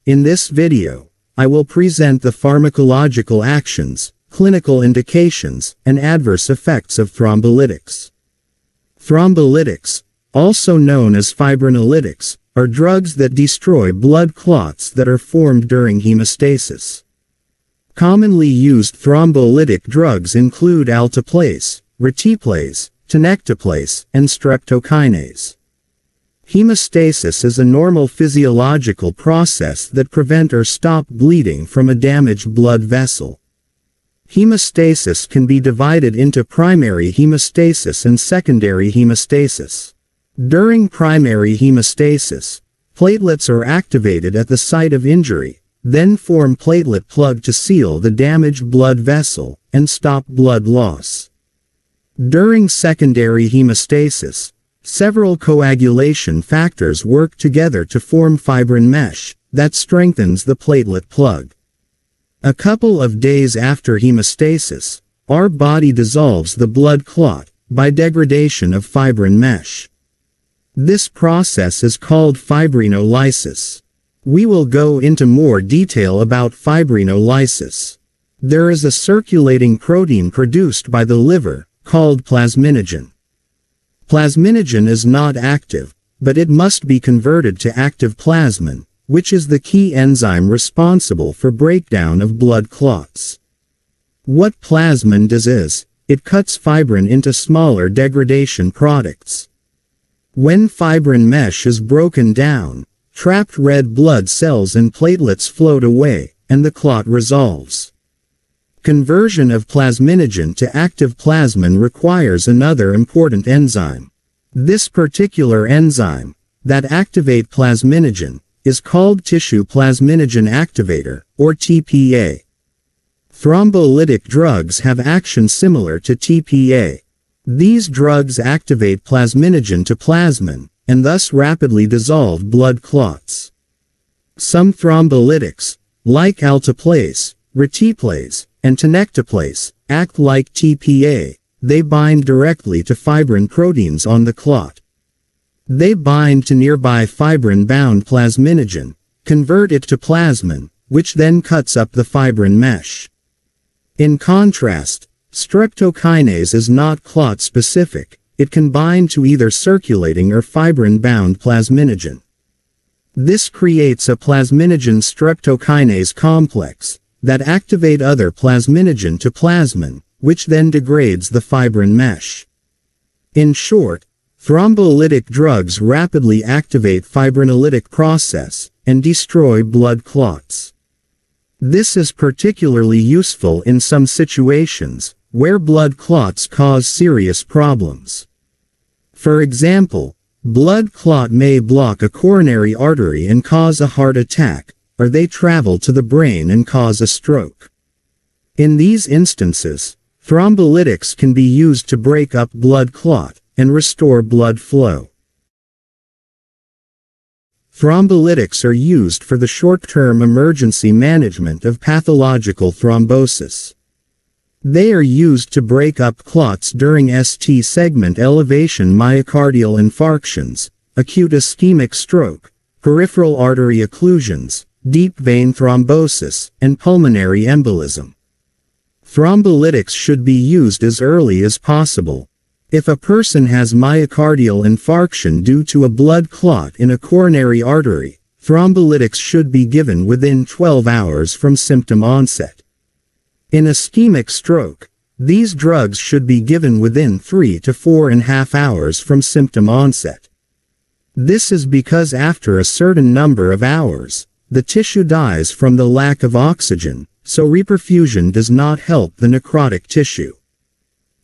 In this video, I will present the pharmacological actions, clinical indications, and adverse effects of thrombolytics. Thrombolytics, also known as fibrinolytics, are drugs that destroy blood clots that are formed during hemostasis. Commonly used thrombolytic drugs include alteplase, reteplase, tenecteplase, and streptokinase. Hemostasis is a normal physiological process that prevents or stops bleeding from a damaged blood vessel. Hemostasis can be divided into primary hemostasis and secondary hemostasis. During primary hemostasis, platelets are activated at the site of injury, then form platelet plug to seal the damaged blood vessel and stop blood loss. During secondary hemostasis, several coagulation factors work together to form fibrin mesh that strengthens the platelet plug. A couple of days after hemostasis, our body dissolves the blood clot by degradation of fibrin mesh. This process is called fibrinolysis. We will go into more detail about fibrinolysis. There is a circulating protein produced by the liver called plasminogen. Plasminogen is not active, but it must be converted to active plasmin, which is the key enzyme responsible for breakdown of blood clots. What plasmin does is, it cuts fibrin into smaller degradation products. When fibrin mesh is broken down, trapped red blood cells and platelets float away, and the clot resolves. Conversion of plasminogen to active plasmin requires another important enzyme. This particular enzyme, that activate plasminogen, is called tissue plasminogen activator, or TPA. Thrombolytic drugs have action similar to TPA. These drugs activate plasminogen to plasmin, and thus rapidly dissolve blood clots. Some thrombolytics, like alteplase, reteplase, and tenecteplase, act like TPA. They bind directly to fibrin proteins on the clot. They bind to nearby fibrin-bound plasminogen, convert it to plasmin, which then cuts up the fibrin mesh. In contrast, streptokinase is not clot-specific. It can bind to either circulating or fibrin-bound plasminogen. This creates a plasminogen-streptokinase complex that activate other plasminogen to plasmin, which then degrades the fibrin mesh. In short, thrombolytic drugs rapidly activate fibrinolytic process and destroy blood clots. This is particularly useful in some situations where blood clots cause serious problems. For example, blood clot may block a coronary artery and cause a heart attack, or they travel to the brain and cause a stroke. In these instances, thrombolytics can be used to break up blood clot and restore blood flow. Thrombolytics are used for the short-term emergency management of pathological thrombosis. They are used to break up clots during ST segment elevation myocardial infarctions, acute ischemic stroke, peripheral artery occlusions, deep vein thrombosis, and pulmonary embolism. Thrombolytics should be used as early as possible. If a person has myocardial infarction due to a blood clot in a coronary artery, thrombolytics should be given within 12 hours from symptom onset. In ischemic stroke, these drugs should be given within 3 to 4.5 hours from symptom onset. This is because after a certain number of hours, the tissue dies from the lack of oxygen, so reperfusion does not help the necrotic tissue.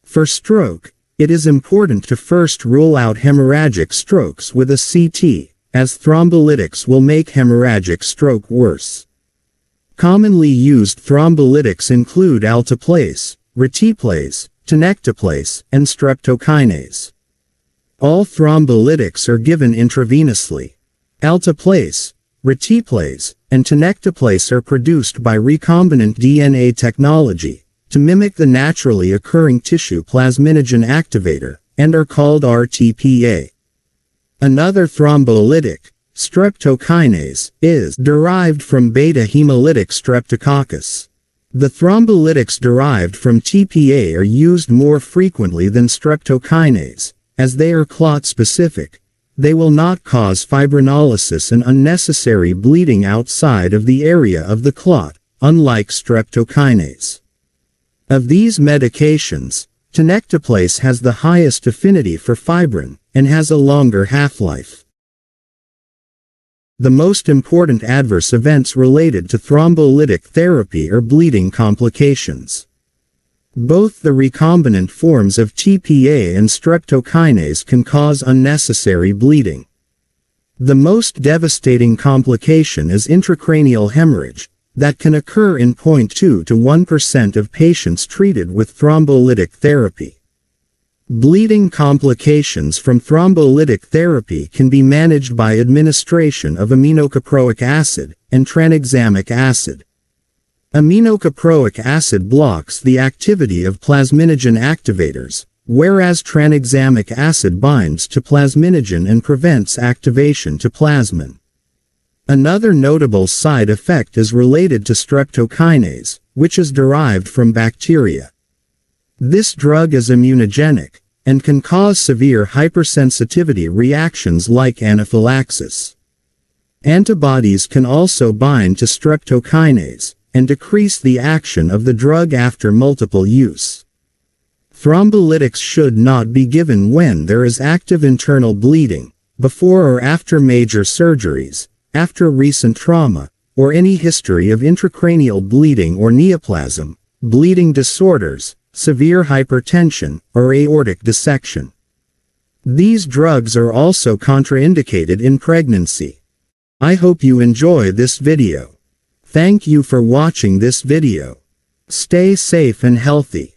For stroke, it is important to first rule out hemorrhagic strokes with a CT, as thrombolytics will make hemorrhagic stroke worse. Commonly used thrombolytics include alteplase, reteplase, tenecteplase, and streptokinase. All thrombolytics are given intravenously. Alteplase, reteplase, and tenecteplase are produced by recombinant DNA technology to mimic the naturally occurring tissue plasminogen activator, and are called RTPA. Another thrombolytic, streptokinase, is derived from beta-hemolytic streptococcus. The thrombolytics derived from TPA are used more frequently than streptokinase, as they are clot-specific. They will not cause fibrinolysis and unnecessary bleeding outside of the area of the clot, unlike streptokinase. Of these medications, tenecteplase has the highest affinity for fibrin, and has a longer half-life. The most important adverse events related to thrombolytic therapy are bleeding complications. Both the recombinant forms of TPA and streptokinase can cause unnecessary bleeding. The most devastating complication is intracranial hemorrhage, that can occur in 0.2 to 1% of patients treated with thrombolytic therapy. Bleeding complications from thrombolytic therapy can be managed by administration of aminocaproic acid and tranexamic acid. Aminocaproic acid blocks the activity of plasminogen activators, whereas tranexamic acid binds to plasminogen and prevents activation to plasmin. Another notable side effect is related to streptokinase, which is derived from bacteria. This drug is immunogenic, and can cause severe hypersensitivity reactions like anaphylaxis. Antibodies can also bind to streptokinase, and decrease the action of the drug after multiple use. Thrombolytics should not be given when there is active internal bleeding, before or after major surgeries, after recent trauma, or any history of intracranial bleeding or neoplasm, bleeding disorders, severe hypertension, or aortic dissection. These drugs are also contraindicated in pregnancy. I hope you enjoy this video. Thank you for watching this video. Stay safe and healthy.